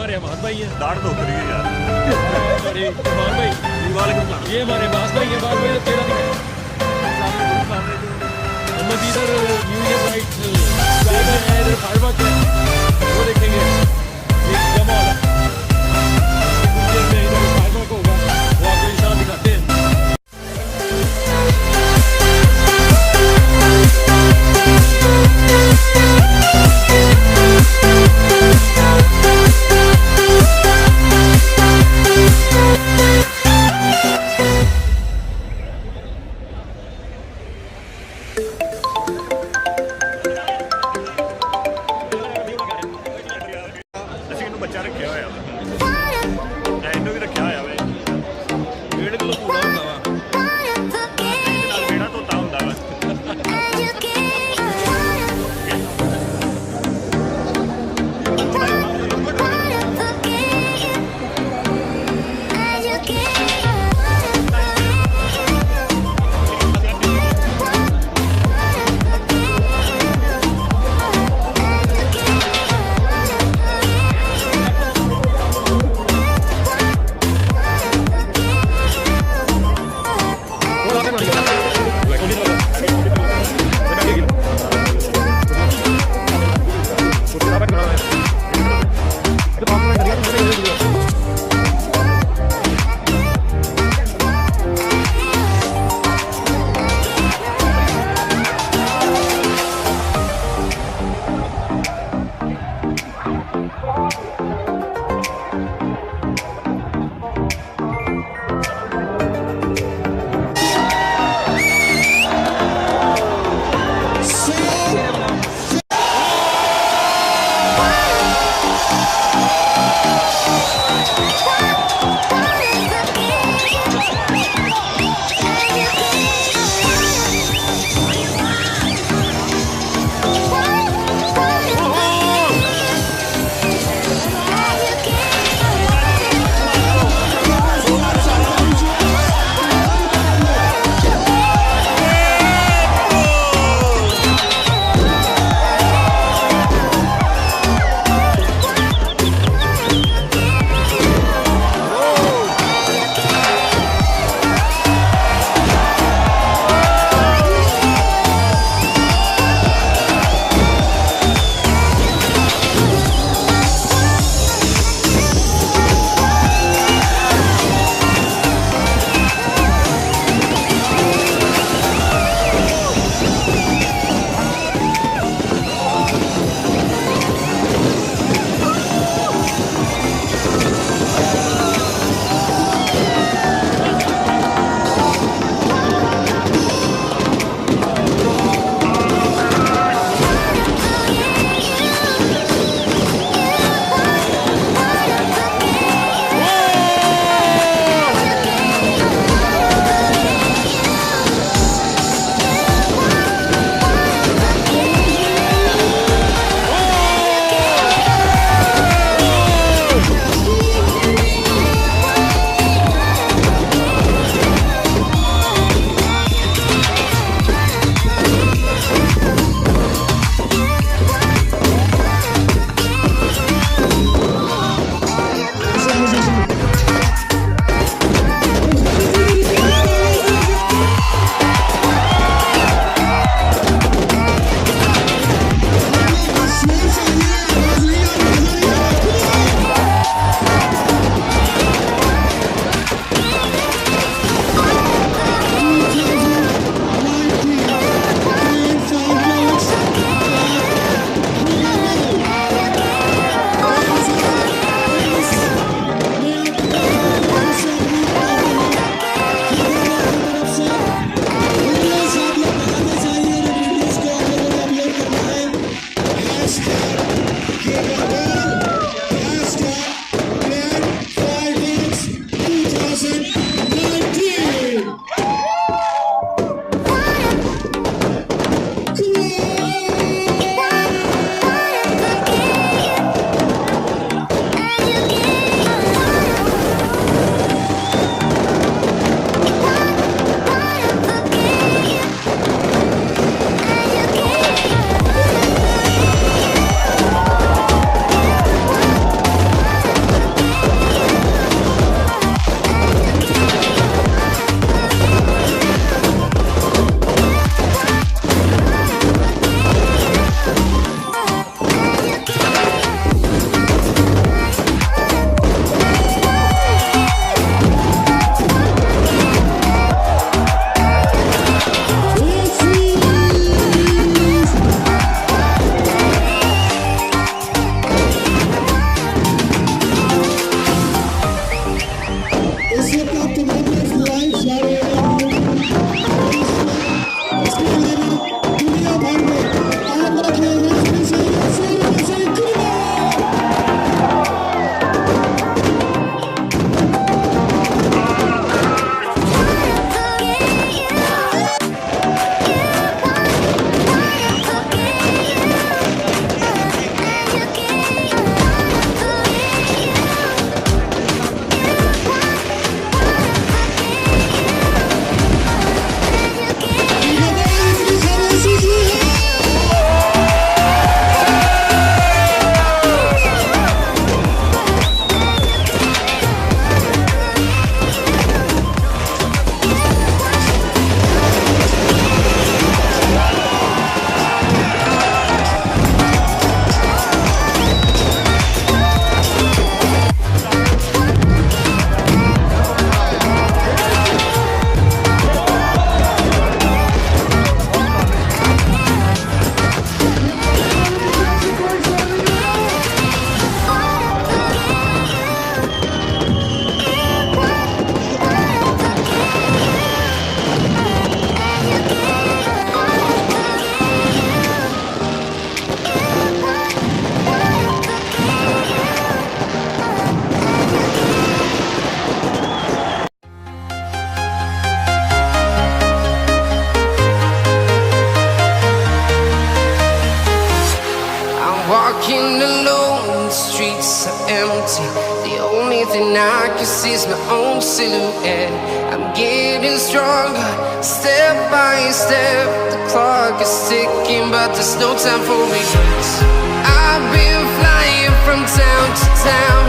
हमारे अहमद भाई है, दाढ़ तो उतरी है यार। हमारे इरफान भाई, ये हमारे बास भाई है। बास भाई तो तेरा दिखा मोहम्मद इधर न्यू ईयर नाइट ड्राइवर है, इधर फायरवर्क है, वो देखेंगे। एक जमा वाला कुछ देर में इधर फायरवर्क होगा, वो आपको इंशाल्लाह दिखाते हैं। बच्चा रखे हुआ एंडो भी रखा हुआ वे 1.5 किलो पूरा होंगे वा बेड़ा तोता होंगे वा। so empty. The only thing I can see is my own silhouette. I'm getting stronger, step by step. The clock is ticking, but there's no time for regrets. I've been flying from town to town,